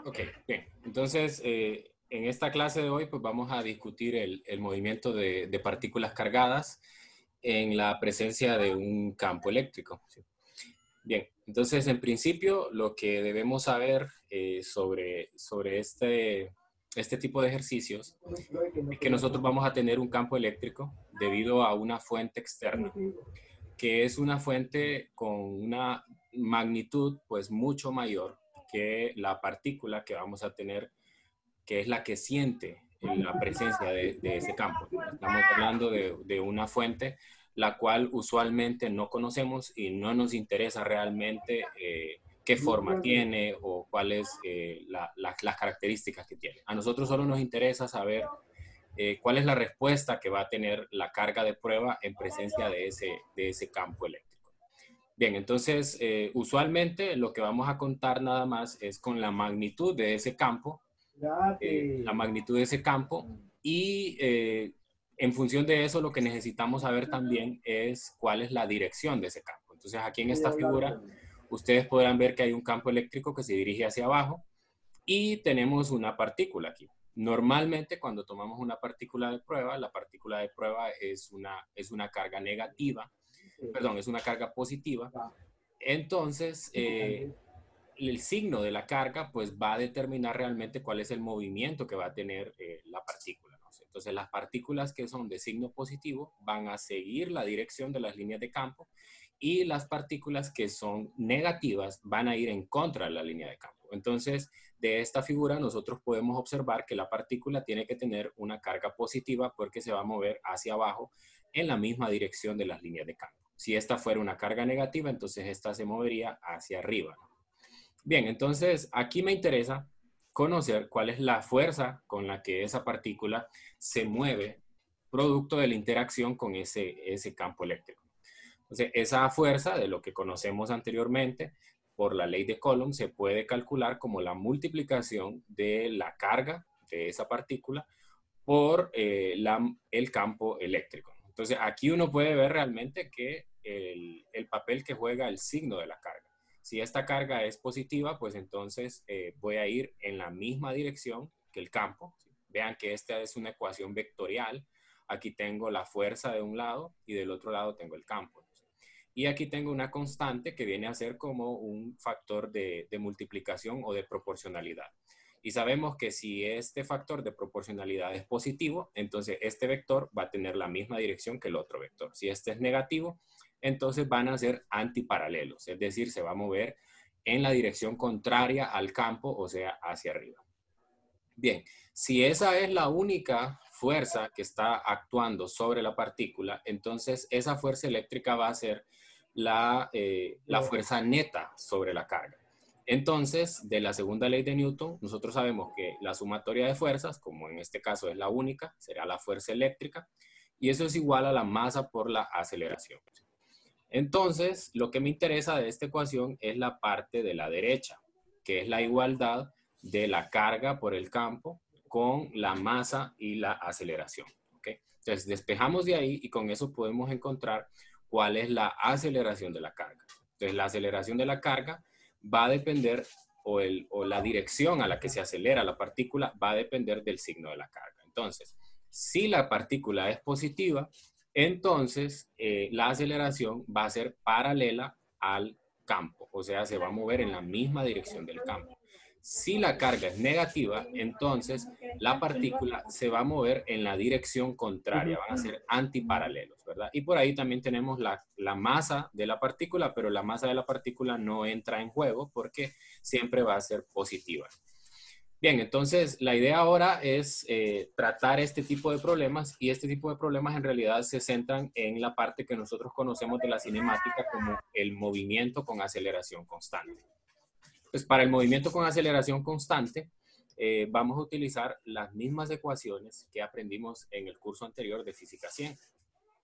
Ok, bien. Entonces, en esta clase de hoy, pues vamos a discutir el movimiento de partículas cargadas en la presencia de un campo eléctrico. ¿Sí? Bien, entonces, en principio, lo que debemos saber sobre este tipo de ejercicios es que nosotros vamos a tener un campo eléctrico debido a una fuente externa, que es una fuente con una magnitud pues mucho mayor que la partícula que vamos a tener, que es la que siente la presencia de ese campo. Estamos hablando de una fuente la cual usualmente no conocemos y no nos interesa realmente qué forma tiene o cuáles las características que tiene. A nosotros solo nos interesa saber cuál es la respuesta que va a tener la carga de prueba en presencia de ese campo eléctrico. Bien, entonces, usualmente lo que vamos a contar nada más es con la magnitud de ese campo, la magnitud de ese campo y en función de eso lo que necesitamos saber también es cuál es la dirección de ese campo. Entonces, aquí en esta figura, ustedes podrán ver que hay un campo eléctrico que se dirige hacia abajo y tenemos una partícula aquí. Normalmente cuando tomamos una partícula de prueba, la partícula de prueba es una carga negativa, perdón, es una carga positiva. Entonces, el signo de la carga pues va a determinar realmente cuál es el movimiento que va a tener la partícula, ¿no? Entonces, las partículas que son de signo positivo van a seguir la dirección de las líneas de campo y las partículas que son negativas van a ir en contra de la línea de campo. Entonces, de esta figura nosotros podemos observar que la partícula tiene que tener una carga positiva porque se va a mover hacia abajo en la misma dirección de las líneas de campo. Si esta fuera una carga negativa, entonces esta se movería hacia arriba, ¿no? Bien, entonces aquí me interesa conocer cuál es la fuerza con la que esa partícula se mueve producto de la interacción con ese campo eléctrico. Entonces, esa fuerza de lo que conocemos anteriormente por la ley de Coulomb se puede calcular como la multiplicación de la carga de esa partícula por el campo eléctrico. Entonces, aquí uno puede ver realmente que el papel que juega el signo de la carga. Si esta carga es positiva, pues entonces voy a ir en la misma dirección que el campo. Vean que esta es una ecuación vectorial. Aquí tengo la fuerza de un lado y del otro lado tengo el campo. Y aquí tengo una constante que viene a ser como un factor de multiplicación o de proporcionalidad. Y sabemos que si este factor de proporcionalidad es positivo, entonces este vector va a tener la misma dirección que el otro vector. Si este es negativo, entonces van a ser antiparalelos, es decir, se va a mover en la dirección contraria al campo, o sea, hacia arriba. Bien, si esa es la única fuerza que está actuando sobre la partícula, entonces esa fuerza eléctrica va a ser la fuerza neta sobre la carga. Entonces, de la segunda ley de Newton, nosotros sabemos que la sumatoria de fuerzas, como en este caso es la única, será la fuerza eléctrica, y eso es igual a la masa por la aceleración. Entonces, lo que me interesa de esta ecuación es la parte de la derecha, que es la igualdad de la carga por el campo con la masa y la aceleración. ¿Okay? Entonces, despejamos de ahí y con eso podemos encontrar cuál es la aceleración de la carga. Entonces, la aceleración de la carga va a depender, o la dirección a la que se acelera la partícula va a depender del signo de la carga. Entonces, si la partícula es positiva, entonces la aceleración va a ser paralela al campo, o sea, se va a mover en la misma dirección del campo. Si la carga es negativa, entonces la partícula se va a mover en la dirección contraria, van a ser antiparalelos, ¿verdad? Y por ahí también tenemos la masa de la partícula, pero la masa de la partícula no entra en juego porque siempre va a ser positiva. Bien, entonces la idea ahora es tratar este tipo de problemas, y este tipo de problemas en realidad se centran en la parte que nosotros conocemos de la cinemática como el movimiento con aceleración constante. Pues para el movimiento con aceleración constante vamos a utilizar las mismas ecuaciones que aprendimos en el curso anterior de Física 100.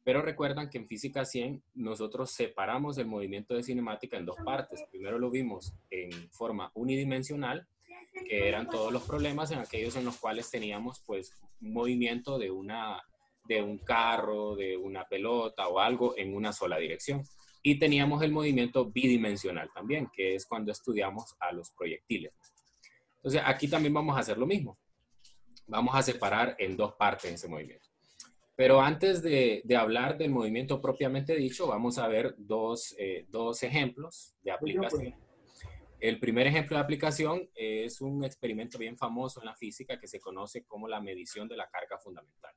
Pero recuerdan que en Física 100 nosotros separamos el movimiento de cinemática en dos partes. Primero lo vimos en forma unidimensional, que eran todos los problemas en aquellos en los cuales teníamos pues un movimiento de un carro, de una pelota o algo en una sola dirección. Y teníamos el movimiento bidimensional también, que es cuando estudiamos a los proyectiles. Entonces, aquí también vamos a hacer lo mismo. Vamos a separar en dos partes ese movimiento. Pero antes de hablar del movimiento propiamente dicho, vamos a ver dos ejemplos de aplicación. El primer ejemplo de aplicación es un experimento bien famoso en la física que se conoce como la medición de la carga fundamental.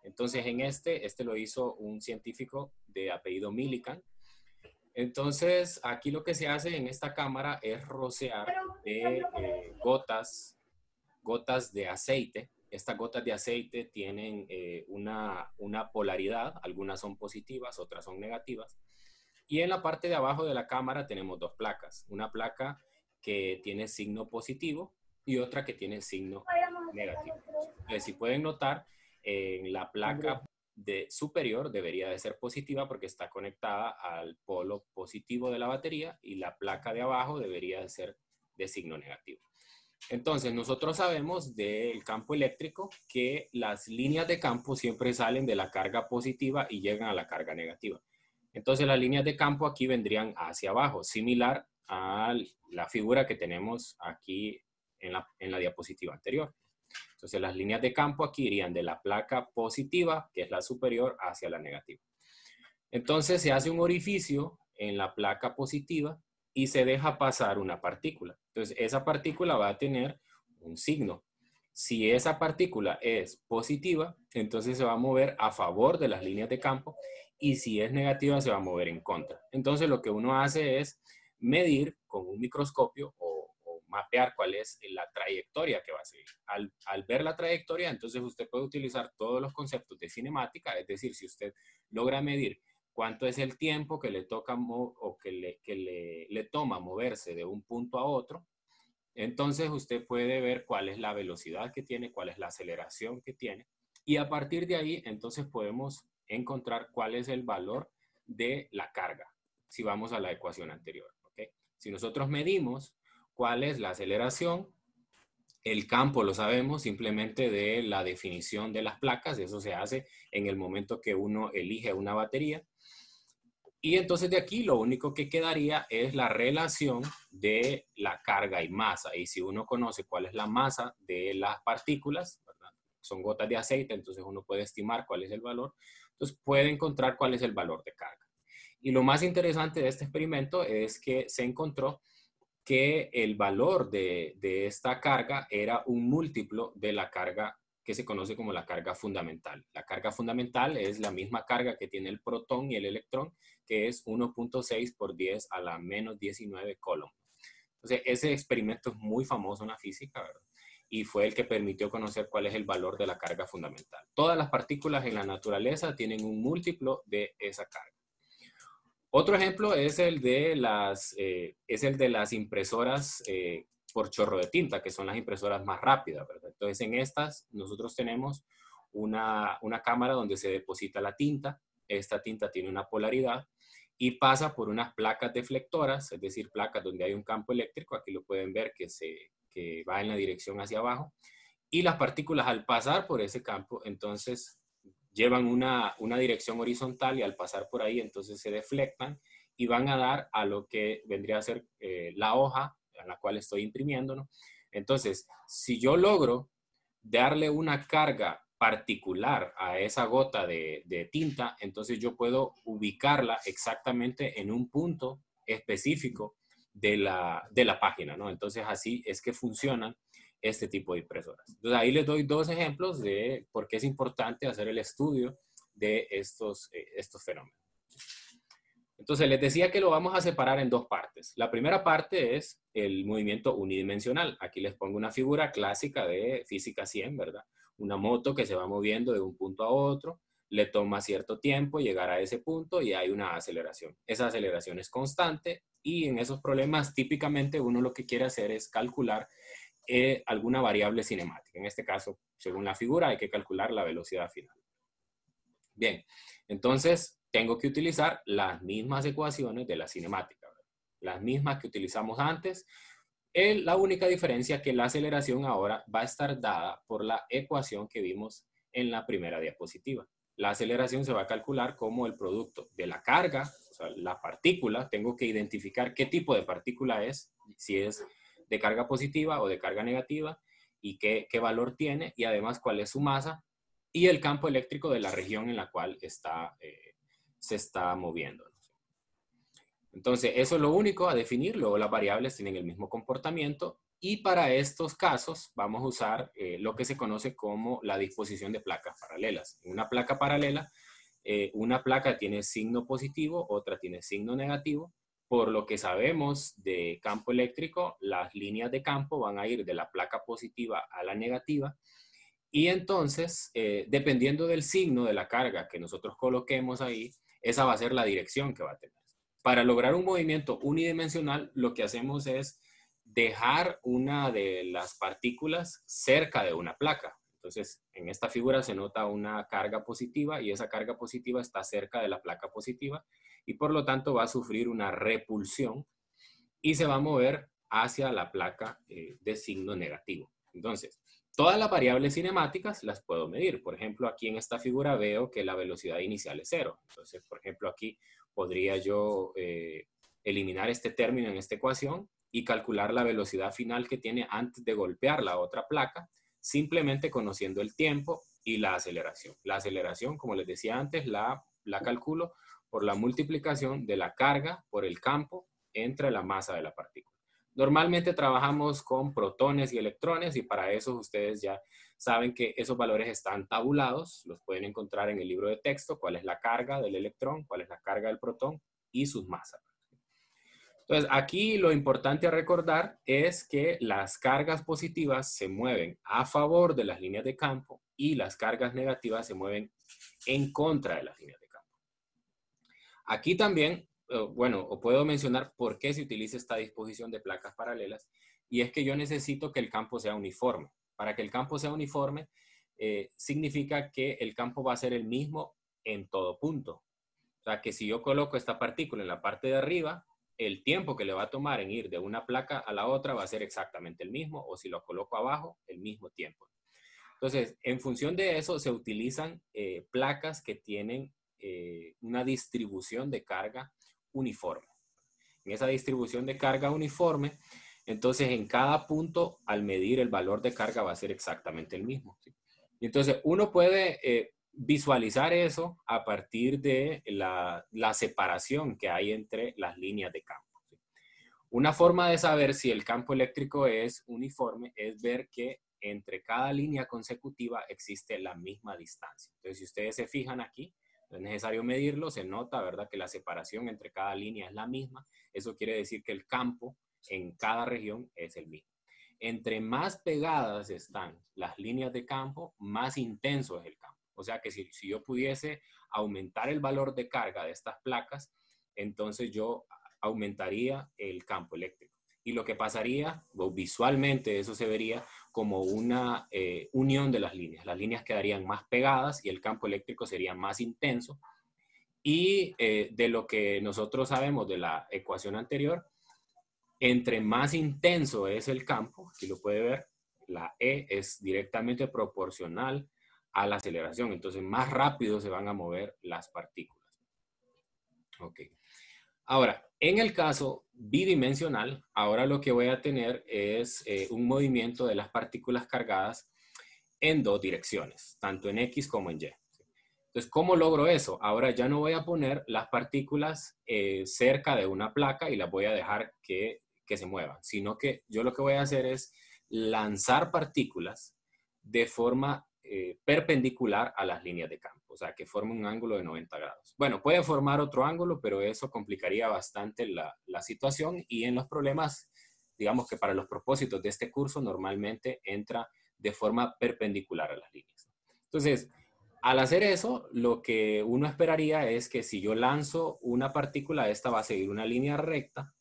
Entonces, en este lo hizo un científico de apellido Millikan. Entonces, aquí lo que se hace en esta cámara es rociar de gotas de aceite. Estas gotas de aceite tienen una polaridad, algunas son positivas, otras son negativas. Y en la parte de abajo de la cámara tenemos dos placas. Una placa que tiene signo positivo y otra que tiene signo negativo. Entonces, si pueden notar, en la placa superior debería de ser positiva porque está conectada al polo positivo de la batería, y la placa de abajo debería de ser de signo negativo. Entonces, nosotros sabemos del campo eléctrico que las líneas de campo siempre salen de la carga positiva y llegan a la carga negativa. Entonces, las líneas de campo aquí vendrían hacia abajo, similar a la figura que tenemos aquí en la diapositiva anterior. Entonces, las líneas de campo aquí irían de la placa positiva, que es la superior, hacia la negativa. Entonces, se hace un orificio en la placa positiva y se deja pasar una partícula. Entonces, esa partícula va a tener un signo. Si esa partícula es positiva, entonces se va a mover a favor de las líneas de campo, y si es negativa, se va a mover en contra. Entonces, lo que uno hace es medir con un microscopio o mapear cuál es la trayectoria que va a seguir. Al ver la trayectoria, entonces usted puede utilizar todos los conceptos de cinemática, es decir, si usted logra medir cuánto es el tiempo que le toca o que le toma moverse de un punto a otro, entonces usted puede ver cuál es la velocidad que tiene, cuál es la aceleración que tiene, y a partir de ahí entonces podemos encontrar cuál es el valor de la carga, si vamos a la ecuación anterior, ¿okay? Si nosotros medimos cuál es la aceleración, el campo lo sabemos simplemente de la definición de las placas, eso se hace en el momento que uno elige una batería. Y entonces de aquí lo único que quedaría es la relación de la carga y masa. Y si uno conoce cuál es la masa de las partículas, ¿verdad? Son gotas de aceite, entonces uno puede estimar cuál es el valor. Entonces puede encontrar cuál es el valor de carga. Y lo más interesante de este experimento es que se encontró que el valor de esta carga era un múltiplo de la carga que se conoce como la carga fundamental. La carga fundamental es la misma carga que tiene el protón y el electrón, que es 1.6 por 10 a la menos 19 coulomb. Entonces, ese experimento es muy famoso en la física, ¿verdad? Y fue el que permitió conocer cuál es el valor de la carga fundamental. Todas las partículas en la naturaleza tienen un múltiplo de esa carga. Otro ejemplo es el de las impresoras por chorro de tinta, que son las impresoras más rápidas, ¿verdad? Entonces, en estas nosotros tenemos una cámara donde se deposita la tinta. Esta tinta tiene una polaridad y pasa por unas placas deflectoras, es decir, placas donde hay un campo eléctrico. Aquí lo pueden ver que va en la dirección hacia abajo. Y las partículas, al pasar por ese campo, entonces llevan una dirección horizontal, y al pasar por ahí entonces se deflectan y van a dar a lo que vendría a ser la hoja en la cual estoy imprimiendo, ¿no? Entonces, si yo logro darle una carga particular a esa gota de tinta, entonces yo puedo ubicarla exactamente en un punto específico de la página, ¿no? Entonces, así es que funcionan este tipo de impresoras. Entonces, ahí les doy dos ejemplos de por qué es importante hacer el estudio de estos fenómenos. Entonces, les decía que lo vamos a separar en dos partes. La primera parte es el movimiento unidimensional. Aquí les pongo una figura clásica de física 100, ¿verdad? Una moto que se va moviendo de un punto a otro, le toma cierto tiempo llegar a ese punto y hay una aceleración. Esa aceleración es constante, y en esos problemas típicamente uno lo que quiere hacer es calcular alguna variable cinemática. En este caso, según la figura, hay que calcular la velocidad final. Bien, entonces tengo que utilizar las mismas ecuaciones de la cinemática, ¿verdad? Las mismas que utilizamos antes. La única diferencia es que la aceleración ahora va a estar dada por la ecuación que vimos en la primera diapositiva. La aceleración se va a calcular como el producto de la carga, o sea, la partícula. Tengo que identificar qué tipo de partícula es, si es de carga positiva o de carga negativa y qué valor tiene y además cuál es su masa y el campo eléctrico de la región en la cual se está moviendo. Entonces, eso es lo único a definir. Luego las variables tienen el mismo comportamiento y para estos casos vamos a usar lo que se conoce como la disposición de placas paralelas. En una placa paralela, una placa tiene signo positivo, otra tiene signo negativo. Por lo que sabemos de campo eléctrico, las líneas de campo van a ir de la placa positiva a la negativa. Y entonces, dependiendo del signo de la carga que nosotros coloquemos ahí, esa va a ser la dirección que va a tener. Para lograr un movimiento unidimensional, lo que hacemos es dejar una de las partículas cerca de una placa. Entonces, en esta figura se nota una carga positiva y esa carga positiva está cerca de la placa positiva y por lo tanto va a sufrir una repulsión y se va a mover hacia la placa de signo negativo. Entonces, todas las variables cinemáticas las puedo medir. Por ejemplo, aquí en esta figura veo que la velocidad inicial es 0. Entonces, por ejemplo, aquí podría yo eliminar este término en esta ecuación y calcular la velocidad final que tiene antes de golpear la otra placa, simplemente conociendo el tiempo y la aceleración. La aceleración, como les decía antes, la calculo por la multiplicación de la carga por el campo entre la masa de la partícula. Normalmente trabajamos con protones y electrones y para eso ustedes ya saben que esos valores están tabulados, los pueden encontrar en el libro de texto, cuál es la carga del electrón, cuál es la carga del protón y sus masas. Entonces, aquí lo importante a recordar es que las cargas positivas se mueven a favor de las líneas de campo y las cargas negativas se mueven en contra de las líneas de campo. Aquí también, bueno, o puedo mencionar por qué se utiliza esta disposición de placas paralelas, y es que yo necesito que el campo sea uniforme. Para que el campo sea uniforme, significa que el campo va a ser el mismo en todo punto. O sea, que si yo coloco esta partícula en la parte de arriba, el tiempo que le va a tomar en ir de una placa a la otra va a ser exactamente el mismo, o si lo coloco abajo, el mismo tiempo. Entonces, en función de eso, se utilizan placas que tienen una distribución de carga uniforme. En esa distribución de carga uniforme, entonces en cada punto, al medir el valor de carga va a ser exactamente el mismo. ¿Sí? Y entonces, uno puede visualizar eso a partir de la separación que hay entre las líneas de campo. ¿Sí? Una forma de saber si el campo eléctrico es uniforme es ver que entre cada línea consecutiva existe la misma distancia. Entonces, si ustedes se fijan aquí, no es necesario medirlo, se nota, ¿verdad?, que la separación entre cada línea es la misma. Eso quiere decir que el campo en cada región es el mismo. Entre más pegadas están las líneas de campo, más intenso es el campo. O sea que si yo pudiese aumentar el valor de carga de estas placas, entonces yo aumentaría el campo eléctrico. Y lo que pasaría, visualmente eso se vería como una unión de las líneas. Las líneas quedarían más pegadas y el campo eléctrico sería más intenso. Y de lo que nosotros sabemos de la ecuación anterior, entre más intenso es el campo, aquí lo puede ver, la E es directamente proporcional a la aceleración. Entonces, más rápido se van a mover las partículas. Ok. Ahora, en el caso bidimensional, ahora lo que voy a tener es un movimiento de las partículas cargadas en dos direcciones, tanto en X como en Y. Entonces, ¿cómo logro eso? Ahora ya no voy a poner las partículas cerca de una placa y las voy a dejar que se muevan, sino que yo lo que voy a hacer es lanzar partículas de forma perpendicular a las líneas de campo, o sea, que formen un ángulo de 90 grados. Bueno, puede formar otro ángulo, pero eso complicaría bastante la situación y en los problemas, digamos que para los propósitos de este curso, normalmente entra de forma perpendicular a las líneas. Entonces, al hacer eso, lo que uno esperaría es que si yo lanzo una partícula, esta va a seguir una línea recta,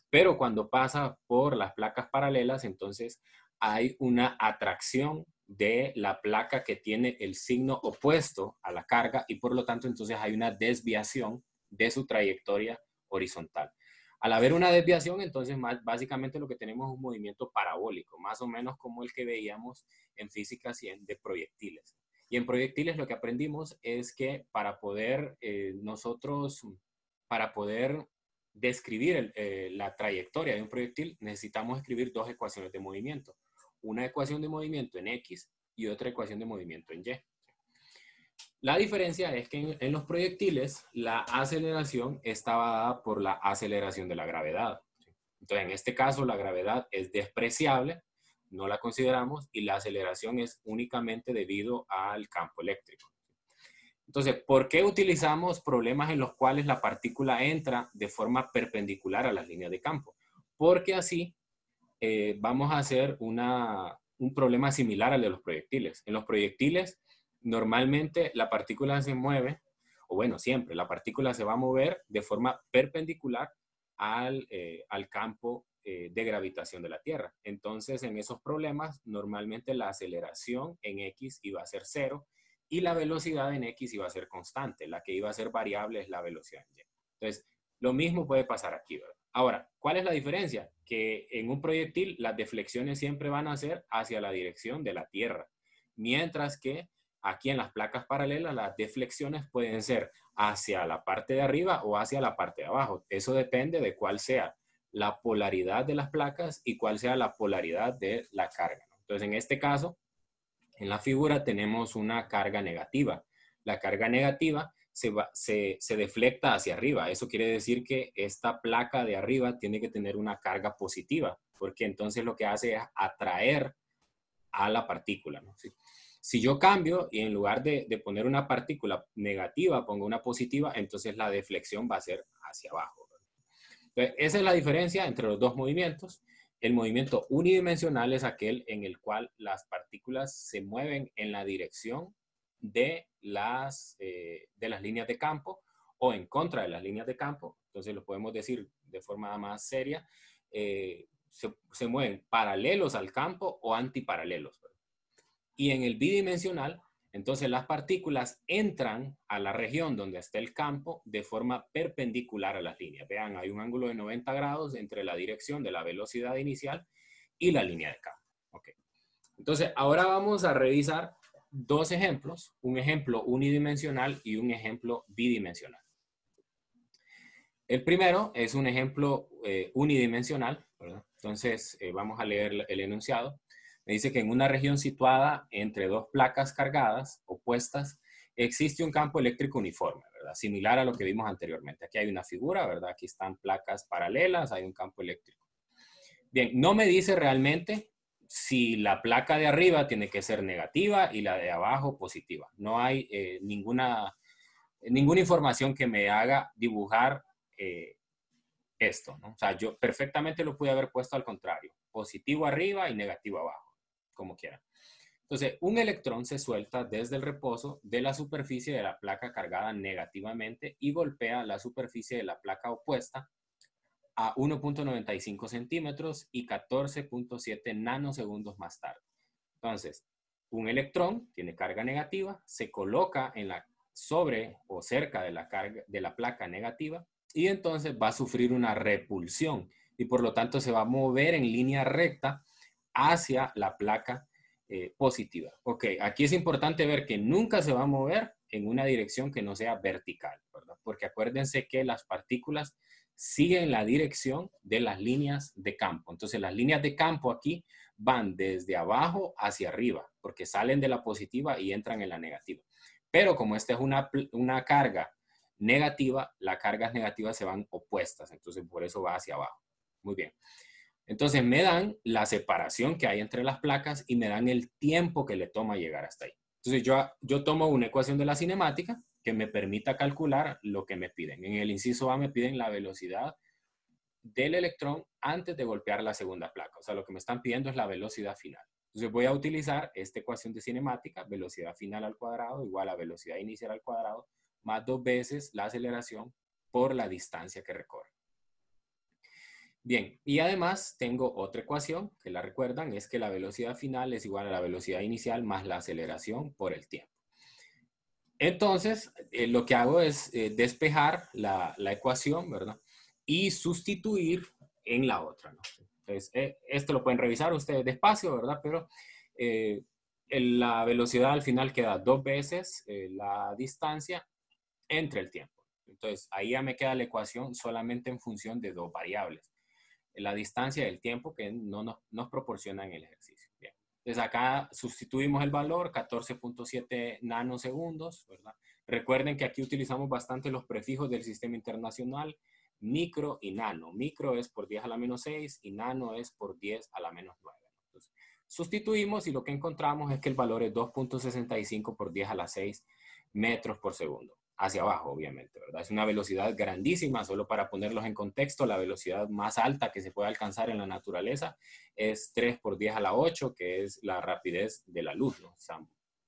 pero cuando pasa por las placas paralelas, entonces hay una atracción de la placa que tiene el signo opuesto a la carga y por lo tanto entonces hay una desviación de su trayectoria horizontal. Al haber una desviación, entonces básicamente lo que tenemos es un movimiento parabólico, más o menos como el que veíamos en física 100 de proyectiles. Y en proyectiles lo que aprendimos es que para poder describir la trayectoria de un proyectil, necesitamos escribir dos ecuaciones de movimiento. Una ecuación de movimiento en X y otra ecuación de movimiento en Y. La diferencia es que en los proyectiles la aceleración estaba dada por la aceleración de la gravedad. Entonces, en este caso, la gravedad es despreciable, no la consideramos, y la aceleración es únicamente debido al campo eléctrico. Entonces, ¿por qué utilizamos problemas en los cuales la partícula entra de forma perpendicular a las líneas de campo? Porque así vamos a hacer un problema similar al de los proyectiles. En los proyectiles, normalmente la partícula se mueve, o bueno, siempre, la partícula se va a mover de forma perpendicular al campo de gravitación de la Tierra. Entonces, en esos problemas, normalmente la aceleración en X iba a ser 0 y la velocidad en X iba a ser constante. La que iba a ser variable es la velocidad en Y. Entonces, lo mismo puede pasar aquí, ¿verdad? Ahora, ¿cuál es la diferencia? Que en un proyectil las deflexiones siempre van a ser hacia la dirección de la Tierra, mientras que aquí en las placas paralelas las deflexiones pueden ser hacia la parte de arriba o hacia la parte de abajo. Eso depende de cuál sea la polaridad de las placas y cuál sea la polaridad de la carga, ¿no? Entonces, en este caso, en la figura tenemos una carga negativa. La carga negativa se deflecta hacia arriba. Eso quiere decir que esta placa de arriba tiene que tener una carga positiva, porque entonces lo que hace es atraer a la partícula, ¿no? ¿Sí? Si yo cambio y en lugar de poner una partícula negativa pongo una positiva, entonces la deflexión va a ser hacia abajo. Entonces, esa es la diferencia entre los dos movimientos. El movimiento unidimensional es aquel en el cual las partículas se mueven en la dirección de las líneas de campo o en contra de las líneas de campo. Entonces lo podemos decir de forma más seria. Se mueven paralelos al campo o antiparalelos. Y en el bidimensional, entonces las partículas entran a la región donde está el campo de forma perpendicular a las líneas. Vean, hay un ángulo de 90 grados entre la dirección de la velocidad inicial y la línea de campo. Okay. Entonces, ahora vamos a revisar dos ejemplos, un ejemplo unidimensional y un ejemplo bidimensional. El primero es un ejemplo unidimensional, ¿verdad? Entonces, vamos a leer el enunciado. Me dice que en una región situada entre dos placas cargadas, opuestas, existe un campo eléctrico uniforme, ¿verdad? Similar a lo que vimos anteriormente. Aquí hay una figura, ¿verdad? Aquí están placas paralelas, hay un campo eléctrico. Bien, no me dice realmente si la placa de arriba tiene que ser negativa y la de abajo positiva. No hay ninguna información que me haga dibujar esto, ¿no? O sea, yo perfectamente lo pude haber puesto al contrario. Positivo arriba y negativo abajo, como quiera. Entonces, un electrón se suelta desde el reposo de la superficie de la placa cargada negativamente y golpea la superficie de la placa opuesta a 1.95 centímetros y 14.7 nanosegundos más tarde. Entonces, un electrón tiene carga negativa, se coloca sobre o cerca de la placa negativa y entonces va a sufrir una repulsión y por lo tanto se va a mover en línea recta hacia la placa positiva. Ok, aquí es importante ver que nunca se va a mover en una dirección que no sea vertical, ¿verdad? Porque acuérdense que las partículas siguen la dirección de las líneas de campo. Entonces las líneas de campo aquí van desde abajo hacia arriba, porque salen de la positiva y entran en la negativa. Pero como esta es una carga negativa, las cargas negativas se van opuestas, entonces por eso va hacia abajo. Muy bien. Entonces me dan la separación que hay entre las placas y me dan el tiempo que le toma llegar hasta ahí. Entonces yo tomo una ecuación de la cinemática que me permita calcular lo que me piden. En el inciso A me piden la velocidad del electrón antes de golpear la segunda placa. O sea, lo que me están pidiendo es la velocidad final. Entonces voy a utilizar esta ecuación de cinemática, velocidad final al cuadrado igual a velocidad inicial al cuadrado, más 2 veces la aceleración por la distancia que recorre. Bien, y además tengo otra ecuación, que la recuerdan, es que la velocidad final es igual a la velocidad inicial más la aceleración por el tiempo. Entonces, lo que hago es despejar la ecuación, ¿verdad? Y sustituir en la otra, ¿no? Entonces, esto lo pueden revisar ustedes despacio, ¿verdad? Pero la velocidad al final queda 2 veces la distancia entre el tiempo. Entonces, ahí ya me queda la ecuación solamente en función de dos variables. La distancia y el tiempo que no nos proporcionan el ejercicio. Bien. Entonces, acá sustituimos el valor, 14.7 nanosegundos, ¿verdad? Recuerden que aquí utilizamos bastante los prefijos del sistema internacional, micro y nano. Micro es por 10 a la menos 6 y nano es por 10 a la menos 9. Entonces, sustituimos y lo que encontramos es que el valor es 2.65 por 10 a la 6 metros por segundo. Hacia abajo, obviamente, ¿verdad? Es una velocidad grandísima, solo para ponerlos en contexto, la velocidad más alta que se puede alcanzar en la naturaleza es 3 por 10 a la 8, que es la rapidez de la luz, ¿no? O sea,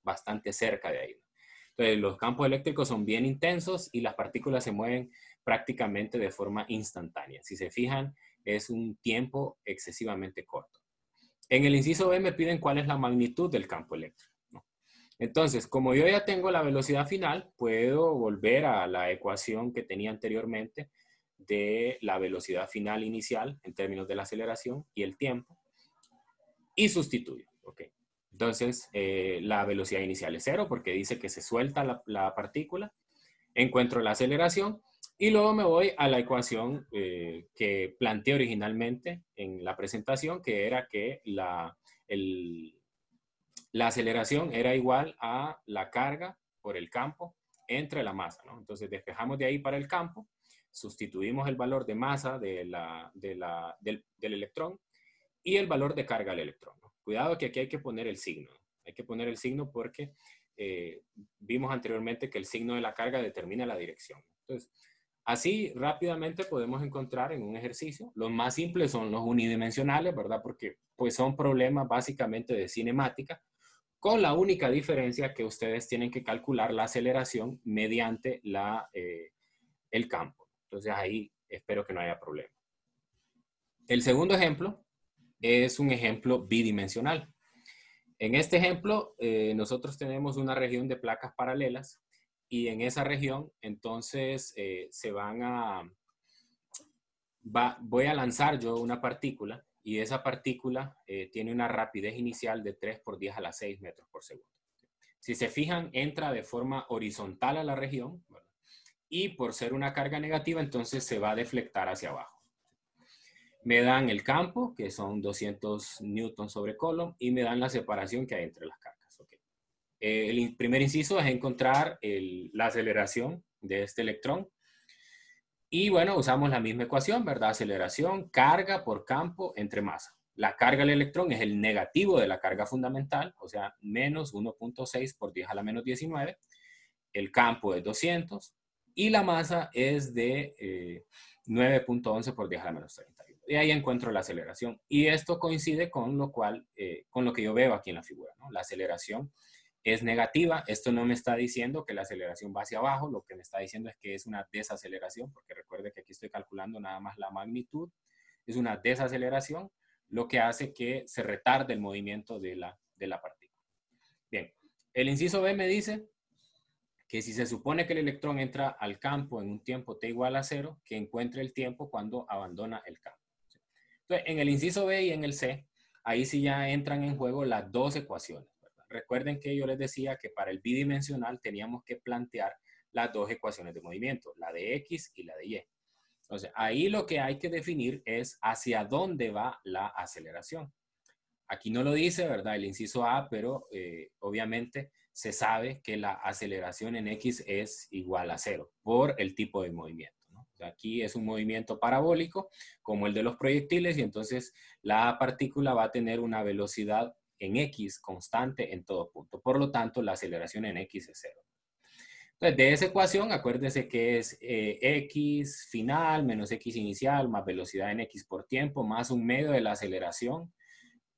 bastante cerca de ahí, ¿no? Entonces, los campos eléctricos son bien intensos y las partículas se mueven prácticamente de forma instantánea. Si se fijan, es un tiempo excesivamente corto. En el inciso B me piden cuál es la magnitud del campo eléctrico, ¿no? Entonces, como yo ya tengo la velocidad final, puedo volver a la ecuación que tenía anteriormente de la velocidad final inicial en términos de la aceleración y el tiempo y sustituyo. ¿Okay? Entonces, la velocidad inicial es 0 porque dice que se suelta la partícula. Encuentro la aceleración y luego me voy a la ecuación que planteé originalmente en la presentación, que era que la aceleración era igual a la carga por el campo entre la masa, ¿no? Entonces despejamos de ahí para el campo, sustituimos el valor de masa del electrón y el valor de carga del electrón, ¿no? Cuidado que aquí hay que poner el signo. Hay que poner el signo porque vimos anteriormente que el signo de la carga determina la dirección. Entonces, así rápidamente podemos encontrar en un ejercicio. Los más simples son los unidimensionales, ¿verdad? Porque pues son problemas básicamente de cinemática, con la única diferencia que ustedes tienen que calcular la aceleración mediante el campo. Entonces ahí espero que no haya problema. El segundo ejemplo es un ejemplo bidimensional. En este ejemplo, nosotros tenemos una región de placas paralelas y en esa región, entonces, voy a lanzar yo una partícula y esa partícula tiene una rapidez inicial de 3 por 10 a la 6 metros por segundo. Si se fijan, entra de forma horizontal a la región, ¿verdad? Y por ser una carga negativa, entonces se va a deflectar hacia abajo. Me dan el campo, que son 200 newtons sobre coulomb, y me dan la separación que hay entre las cargas. Okay. El primer inciso es encontrar la aceleración de este electrón. Y bueno, usamos la misma ecuación, ¿verdad? Aceleración, carga por campo entre masa. La carga del electrón es el negativo de la carga fundamental, o sea, menos 1.6 por 10 a la menos 19. El campo es 200 y la masa es de 9.11 por 10 a la menos 31. Y ahí encuentro la aceleración. Y esto coincide con lo que yo veo aquí en la figura, ¿no? La aceleración es negativa. Esto no me está diciendo que la aceleración va hacia abajo, lo que me está diciendo es que es una desaceleración, porque recuerde que aquí estoy calculando nada más la magnitud. Es una desaceleración, lo que hace que se retarde el movimiento de la partícula. Bien, el inciso B me dice que si se supone que el electrón entra al campo en un tiempo t igual a 0, que encuentre el tiempo cuando abandona el campo. Entonces, en el inciso B y en el C, ahí sí ya entran en juego las dos ecuaciones, ¿verdad? Recuerden que yo les decía que para el bidimensional teníamos que plantear las dos ecuaciones de movimiento, la de X y la de Y. Entonces, ahí lo que hay que definir es hacia dónde va la aceleración. Aquí no lo dice, ¿verdad? El inciso A, pero obviamente se sabe que la aceleración en X es igual a 0 por el tipo de movimiento, ¿no? O sea, aquí es un movimiento parabólico como el de los proyectiles y entonces la partícula va a tener una velocidad en X constante en todo punto. Por lo tanto, la aceleración en X es 0. Entonces, de esa ecuación, acuérdense que es X final menos X inicial más velocidad en X por tiempo más un medio de la aceleración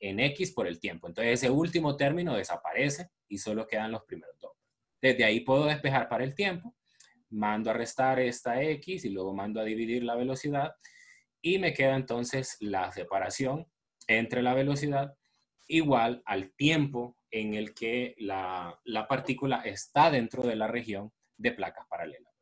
en X por el tiempo. Entonces ese último término desaparece y solo quedan los primeros dos. Desde ahí puedo despejar para el tiempo, mando a restar esta X y luego mando a dividir la velocidad y me queda entonces la separación entre la velocidad igual al tiempo en el que la partícula está dentro de la región de placas paralelas.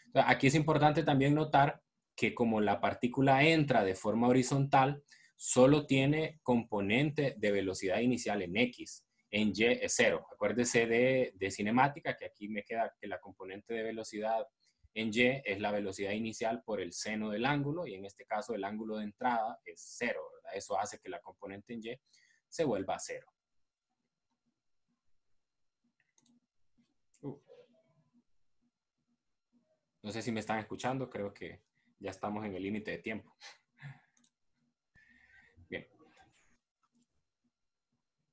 Entonces, aquí es importante también notar que como la partícula entra de forma horizontal, solo tiene componente de velocidad inicial en X, en Y es 0. Acuérdese de cinemática, que aquí me queda que la componente de velocidad en Y es la velocidad inicial por el seno del ángulo, y en este caso el ángulo de entrada es 0, ¿verdad? Eso hace que la componente en Y se vuelva 0. No sé si me están escuchando, creo que ya estamos en el límite de tiempo. Bien.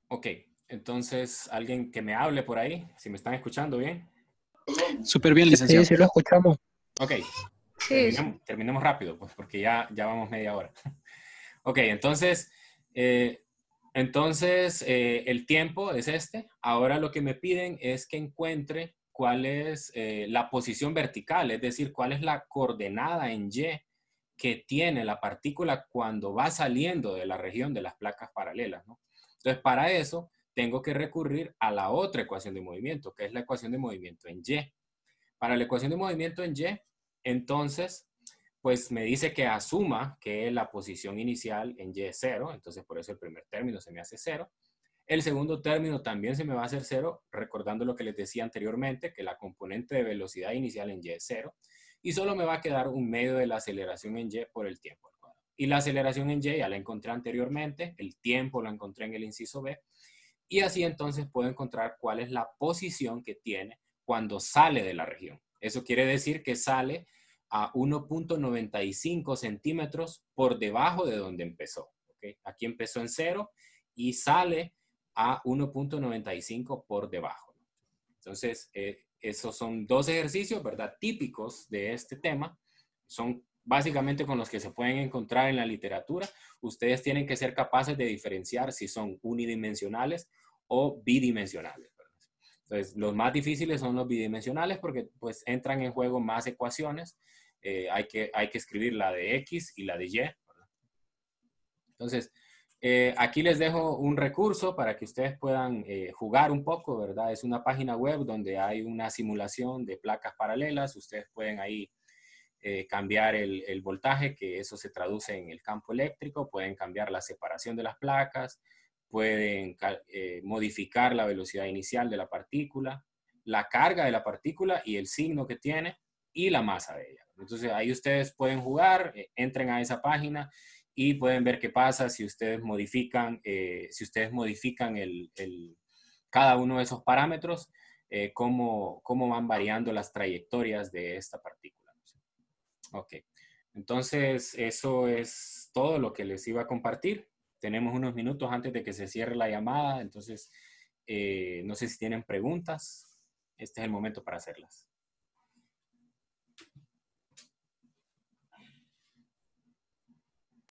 Ok, entonces alguien que me hable por ahí, si me están escuchando bien. Súper bien, Sí, licenciado. sí lo escuchamos. Ok, Sí, sí. terminemos rápido, pues porque ya vamos media hora. Ok, entonces, el tiempo es este. Ahora lo que me piden es que encuentre cuál es la posición vertical, es decir, cuál es la coordenada en Y que tiene la partícula cuando va saliendo de la región de las placas paralelas, ¿no? Entonces, para eso, tengo que recurrir a la otra ecuación de movimiento, que es la ecuación de movimiento en Y. Para la ecuación de movimiento en Y, entonces, pues me dice que asuma que la posición inicial en Y es 0, entonces por eso el primer término se me hace 0. El segundo término también se me va a hacer 0, recordando lo que les decía anteriormente, que la componente de velocidad inicial en Y es 0, y solo me va a quedar un medio de la aceleración en Y por el tiempo al cuadrado. Y la aceleración en Y ya la encontré anteriormente, el tiempo lo encontré en el inciso B, y así entonces puedo encontrar cuál es la posición que tiene cuando sale de la región. Eso quiere decir que sale a 1.95 centímetros por debajo de donde empezó. ¿Okay? Aquí empezó en 0 y sale a 1.95 por debajo. Entonces, esos son dos ejercicios, ¿verdad? Típicos de este tema. Son básicamente con los que se pueden encontrar en la literatura. Ustedes tienen que ser capaces de diferenciar si son unidimensionales o bidimensionales. ¿Verdad? Entonces, los más difíciles son los bidimensionales porque pues entran en juego más ecuaciones. Hay que escribir la de X y la de Y. ¿Verdad? Entonces, aquí les dejo un recurso para que ustedes puedan jugar un poco, ¿verdad? Es una página web donde hay una simulación de placas paralelas. Ustedes pueden ahí cambiar el voltaje, que eso se traduce en el campo eléctrico. Pueden cambiar la separación de las placas. Pueden modificar la velocidad inicial de la partícula, la carga de la partícula y el signo que tiene y la masa de ella. Entonces, ahí ustedes pueden jugar, entren a esa página y pueden ver qué pasa si ustedes modifican, cada uno de esos parámetros, cómo van variando las trayectorias de esta partícula. Ok, entonces eso es todo lo que les iba a compartir. Tenemos unos minutos antes de que se cierre la llamada, entonces no sé si tienen preguntas. Este es el momento para hacerlas.